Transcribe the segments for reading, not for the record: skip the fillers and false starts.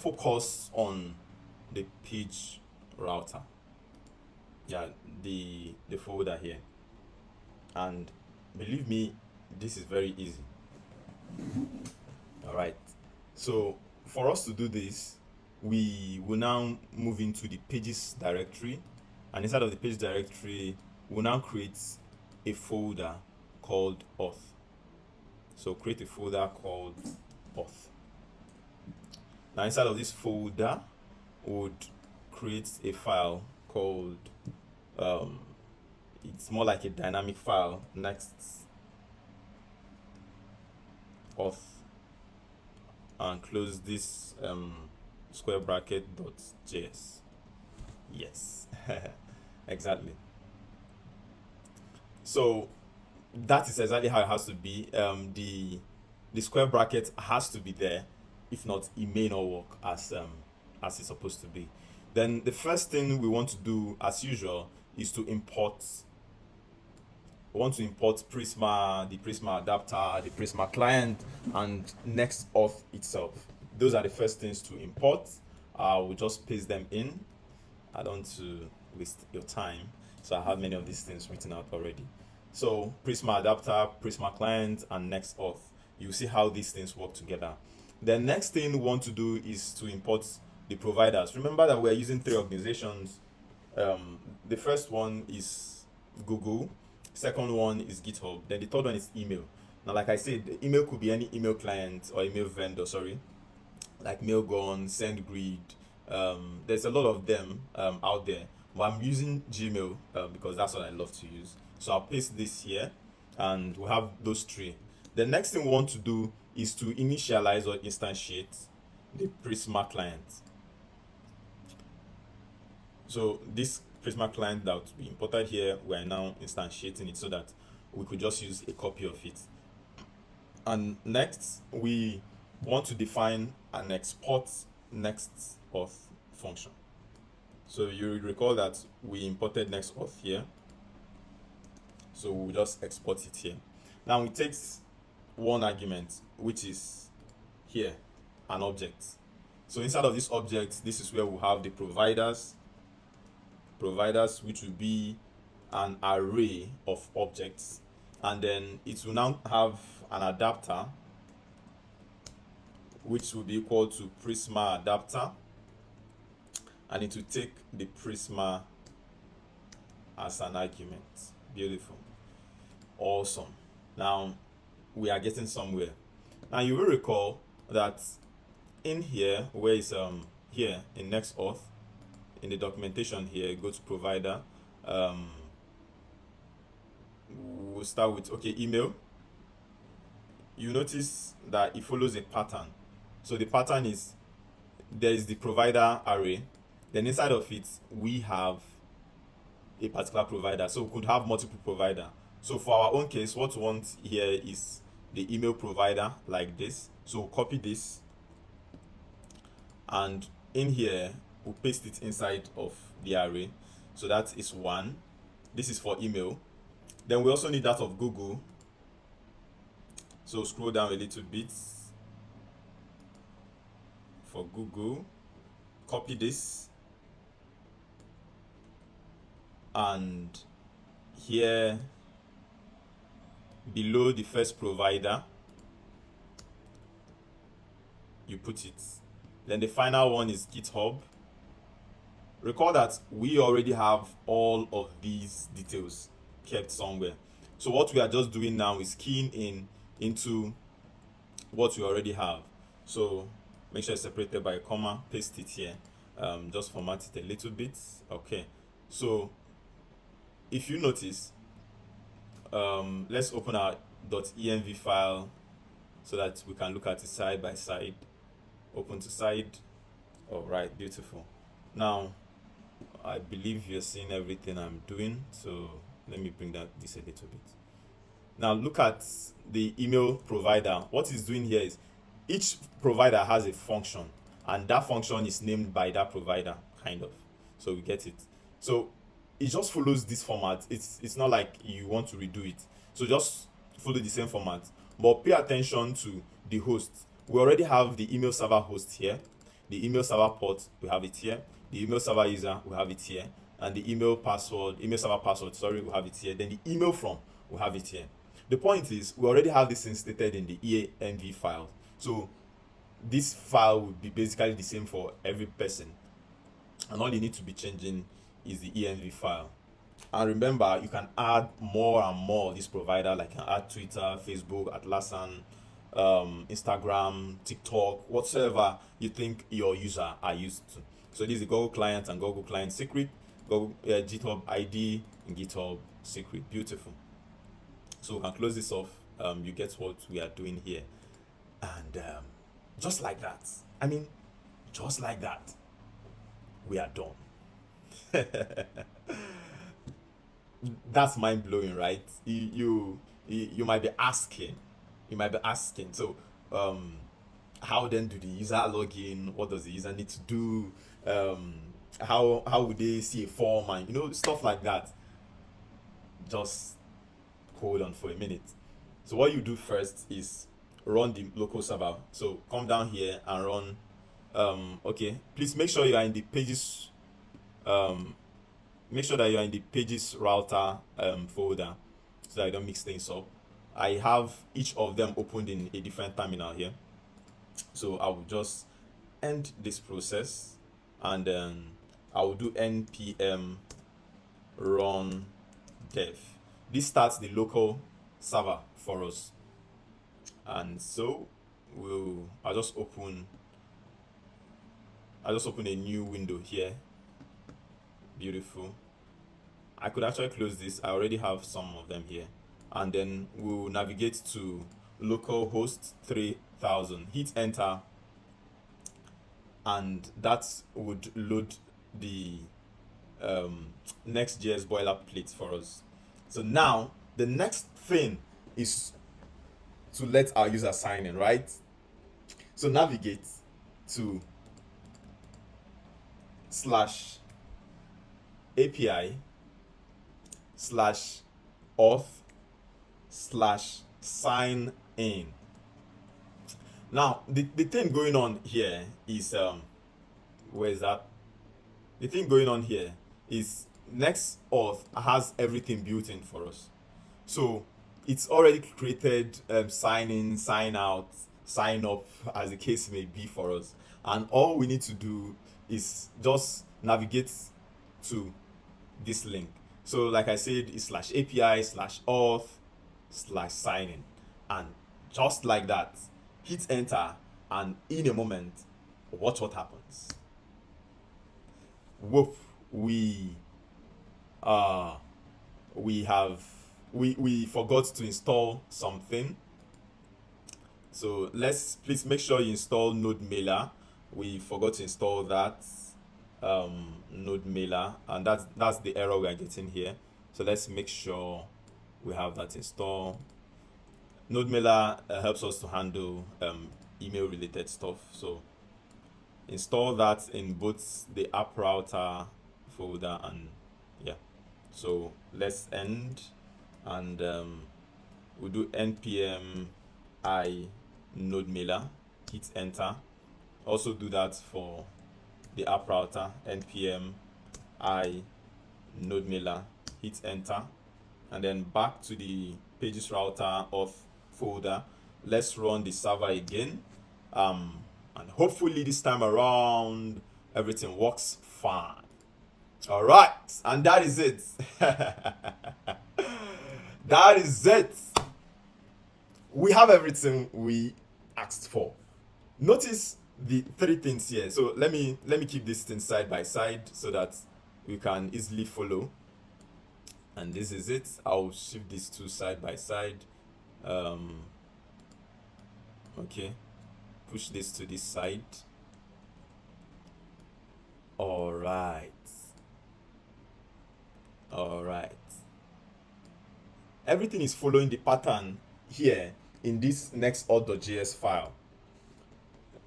focus on the page router. Yeah, the folder here. And believe me, this is very easy. All right. So for us to do this, we will now move into the pages directory, and inside of the page directory, we'll now create a folder called Auth. So create a folder called Auth. Now inside of this folder, we would create a file called it's more like a dynamic file, NextAuth, and close this square bracket .js. Yes, exactly. So that is exactly how it has to be. The square bracket has to be there. If not, it may not work as it's supposed to be. Then the first thing we want to do, as usual, is to import. We want to import Prisma, the Prisma adapter, the Prisma client, and NextAuth itself. Those are the first things to import. We'll just paste them in. I don't want to waste your time, so I have many of these things written out already. So Prisma adapter, Prisma client, and NextAuth. You see how these things work together. The next thing we want to do is to import the providers. Remember that we're using 3 organizations. The first one is Google, second one is GitHub, then the third one is email. Now, like I said, the email could be any email client or email vendor, like Mailgun, SendGrid. There's a lot of them out there, but I'm using Gmail because that's what I love to use. So I'll paste this here, and we'll have those 3. The next thing we want to do is to initialize or instantiate the Prisma client. So this Prisma client that we imported here, we're now instantiating it so that we could just use a copy of it. And next, we want to define an export NextAuth function. So you recall that we imported NextAuth here, so we'll just export it here. Now it takes one argument, which is here, an object. So inside of this object, this is where we'll have the providers, which will be an array of objects, and then it will now have an adapter, which will be equal to Prisma adapter, and it will take the Prisma as an argument. Beautiful, awesome. Now we are getting somewhere. Now you will recall that in here, where is here in NextAuth, in the documentation here, go to provider. We'll start with email. You notice that it follows a pattern. So the pattern is there is the provider array, then inside of it we have a particular provider. So we could have multiple provider. So for our own case, what we want here is the email provider, like this. So we'll copy this, and in here we'll paste it inside of the array. So that is 1. This is for email. Then we also need that of Google. So scroll down a little bit for Google, copy this, and here below the first provider you put it. Then the final one is GitHub. Recall that we already have all of these details kept somewhere. So what we are just doing now is keying in into what we already have. So make sure it's separated by a comma, paste it here, just format it a little bit. Okay, so if you notice, let's open our .env file so that we can look at it side by side. Open to side. All right, beautiful. Now I believe you're seeing everything I'm doing, so let me bring this a little bit. Now look at the email provider. What it's doing here is each provider has a function, and that function is named by that provider, kind of. So we get it. So it just follows this format. It's not like you want to redo it. So just follow the same format, but pay attention to the host. We already have the email server host here. The email server port, we have it here. The email server user, we have it here. And the email server password, sorry, we have it here. Then the email from, we have it here. The point is, we already have this instated in the env file. So this file would be basically the same for every person. And all you need to be changing is the env file. And remember, you can add more and more this provider, like you can add Twitter, Facebook, Atlassian, Instagram, TikTok, whatsoever you think your user are used to. So this is the Google client and Google client secret, Google GitHub ID and GitHub secret. Beautiful. So we can close this off. You get what we are doing here. And just like that, I mean, just like that, we are done. That's mind-blowing, right? You might be asking, so how then do the user log in? What does the user need to do? How would they see a form, and stuff like that? Just hold on for a minute. So what you do first is run the local server. So come down here and run okay, please make sure you are in the pages make sure that you are in the pages router folder, so that I don't mix things up. I have each of them opened in a different terminal here. So I will just end this process, and then I will do npm run dev. This starts the local server for us. And so I'll just open a new window here. Beautiful. I could actually close this. I already have some of them here. And then we'll navigate to localhost 3000. Hit enter, and that would load the Next.js boilerplate for us. So now the next thing is to let our user sign in, right? So navigate to /API/auth/sign in. Now the thing going on here is where is that? The thing going on here is NextAuth has everything built in for us. So it's already created sign in, sign out, sign up, as the case may be, for us. And all we need to do is just navigate to this link. So like I said, it's /API/auth/sign in. And just like that, hit enter, and in a moment, watch what happens. Whoop, we forgot to install something. So please make sure you install Node Mailer. We forgot to install that Node Mailer, and that's the error we are getting here. So let's make sure we have that installed. Node Mailer helps us to handle email related stuff. So install that in both the app router folder and yeah. So let's end, and we'll do npm I node mailer, hit enter. Also do that for the app router, npm I node mailer, hit enter, and then back to the pages router auth folder. Let's run the server again, and hopefully this time around everything works fine. All right, and that is it. That is it. We have everything we asked for. Notice the three things here. So let me keep this thing side by side so that we can easily follow. And this is it. I'll shift these two side by side. Okay, push this to this side. All right. Everything is following the pattern here in this NextAuth.js file.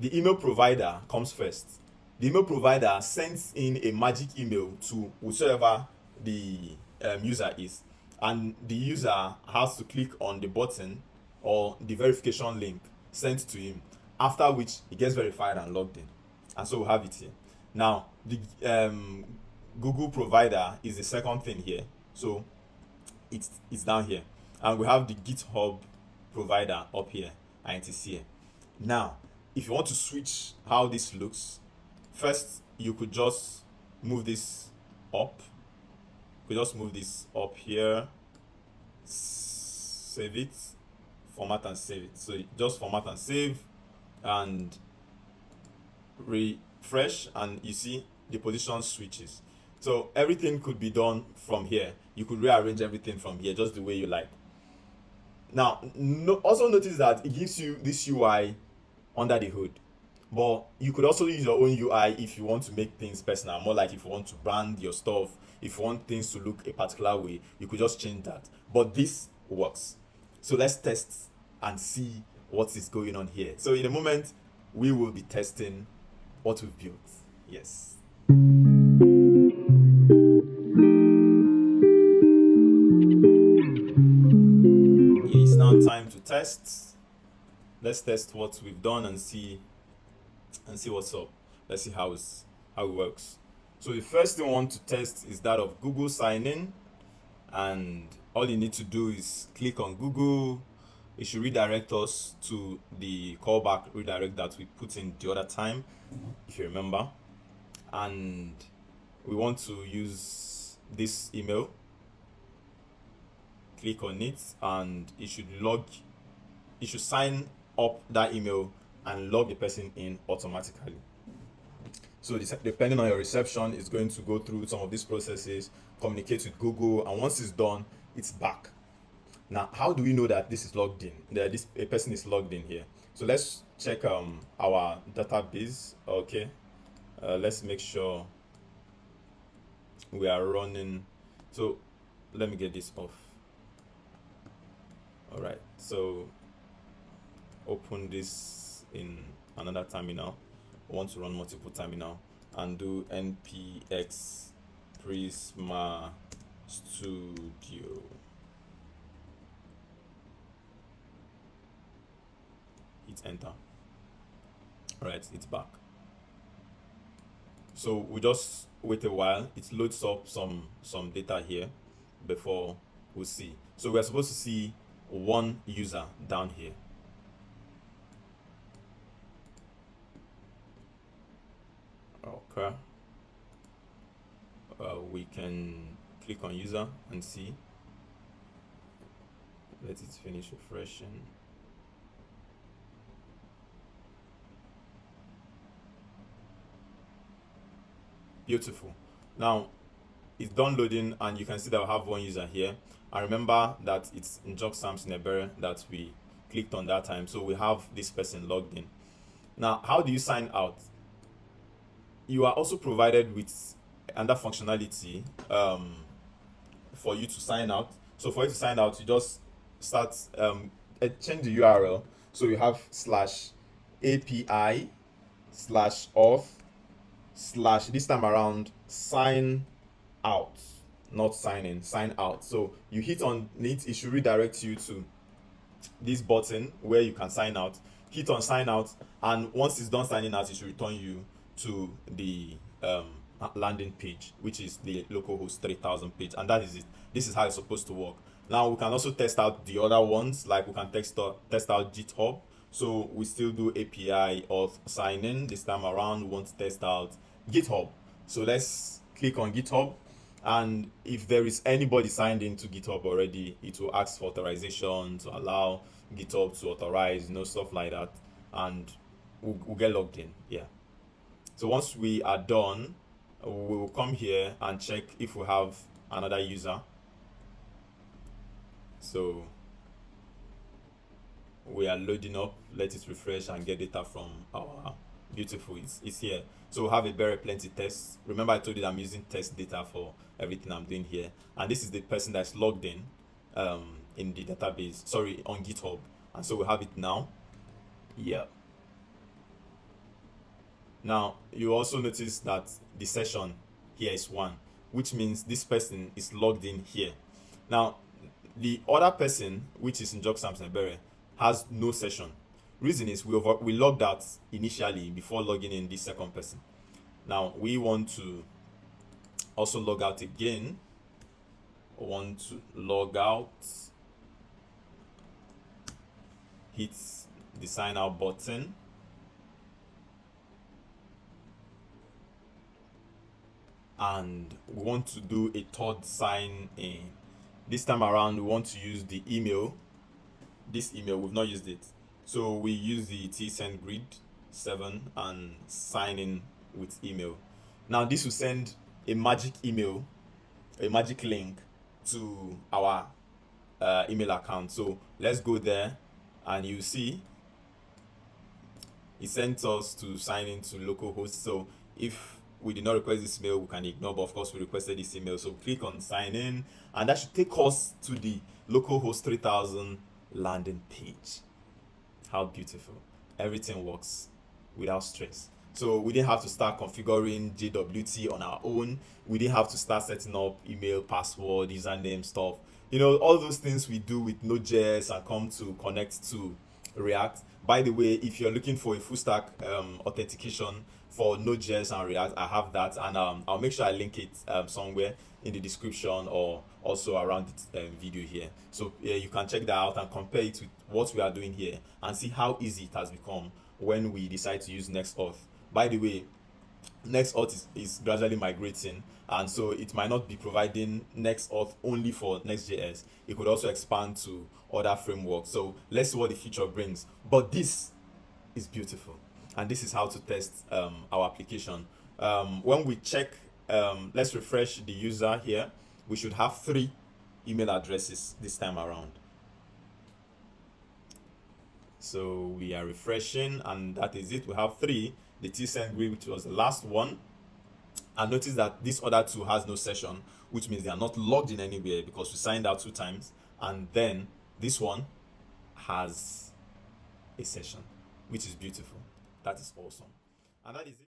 The email provider comes first. The email provider sends in a magic email to whoever the user is, and the user has to click on the button or the verification link sent to him, after which he gets verified and logged in. and so we have it here. Now the Google provider is the second thing here, so it's down here, and we have the GitHub provider up here, and it is here. Now if you want to switch how this looks, first you could just move this up. You could just move this up here, save it, format and save it. So just format and save and refresh, and you see the position switches. So everything could be done from here. You could rearrange everything from here just the way you like. Now also notice that it gives you this UI under the hood, but you could also use your own UI if you want to make things personal, more like if you want to brand your stuff, if you want things to look a particular way, you could just change that. But this works. So let's test and see what is going on here. So in a moment we will be testing what we've built. Yes. It's now time to test. Let's test what we've done and see what's up. Let's see how it works. So the first thing I want to test is that of Google sign in, and all you need to do is click on Google. It should redirect us to the callback redirect that we put in the other time, if you remember. And we want to use this email. Click on it, and it should sign up that email and log the person in automatically. So depending on your reception, it's going to go through some of these processes, communicate with Google, and once it's done, it's back. Now, how do we know that this is logged in? That a person is logged in here? So let's check our database. Okay, let's make sure we are running. So let me get this off. All right, so open this in another terminal. I want to run multiple terminal and do npx Prisma Studio. Hit enter. All right, it's back. So we just wait a while. It loads up some data here before we see. So we're supposed to see one user down here. Okay. We can click on user and see. Let it finish refreshing. Beautiful. Now it's done loading, and you can see that we have one user here. I remember that it's Nextjs that we clicked on that time, so we have this person logged in. Now, how do you sign out? You are also provided with another functionality for you to sign out. So for you to sign out, you just start change the URL. So you have /API/auth/ this time around sign out, not sign in, sign out. So you hit on it, it should redirect you to this button where you can sign out. Hit on sign out, and once it's done signing out, it should return you to the landing page, which is the localhost 3000 page, and that is it. This is how it's supposed to work. Now we can also test out the other ones, like we can test out GitHub. So we still do API auth sign in. This time around we want to test out GitHub. So let's click on GitHub, and if there is anybody signed into GitHub already, it will ask for authorization to allow GitHub to authorize, stuff like that, and we'll get logged in. Yeah. So once we are done, we will come here and check if we have another user. So we are loading up. Let it refresh and get data from our beautiful. It's here. So we have a very plenty test. Remember I told you that I'm using test data for everything I'm doing here, and this is the person that's logged in the database, sorry, on GitHub, and so we have it now. Yeah. Now you also notice that the session here is 1, which means this person is logged in here. Now the other person, which is in Nextjs, has no session. reason is we logged out initially before logging in this second person. Now we want to also log out again. We want to log out, hit the sign out button, and we want to do a third sign in. This time around we want to use the email. This email, we've not used it, so we use the tsend grid 7 and sign in with email. Now this will send a magic email, a magic link to our email account. So let's go there and you see it sent us to sign into localhost. So if we did not request this email, we can ignore, but of course we requested this email, so click on sign in, and that should take us to the localhost 3000 landing page. How beautiful. Everything works without stress. So we didn't have to start configuring JWT on our own. We didn't have to start setting up email, password, username stuff. You know, all those things we do with Node.js and come to connect to React. By the way, if you're looking for a full stack authentication for Node.js and React, I have that, and I'll make sure I link it somewhere in the description or also around the video here. So you can check that out and compare it with what we are doing here and see how easy it has become when we decide to use NextAuth. By the way, NextAuth is gradually migrating, and so it might not be providing NextAuth only for Next.js. It could also expand to other frameworks. So let's see what the future brings. But this is beautiful, and this is how to test our application. When we check, let's refresh the user here. We should have 3 email addresses this time around. So we are refreshing, and that is it. We have 3. The tsend grid, which was the last one, and notice that this other 2 has no session, which means they are not logged in anywhere because we signed out 2 times, and then this one has a session, which is beautiful. That is awesome, and that is it.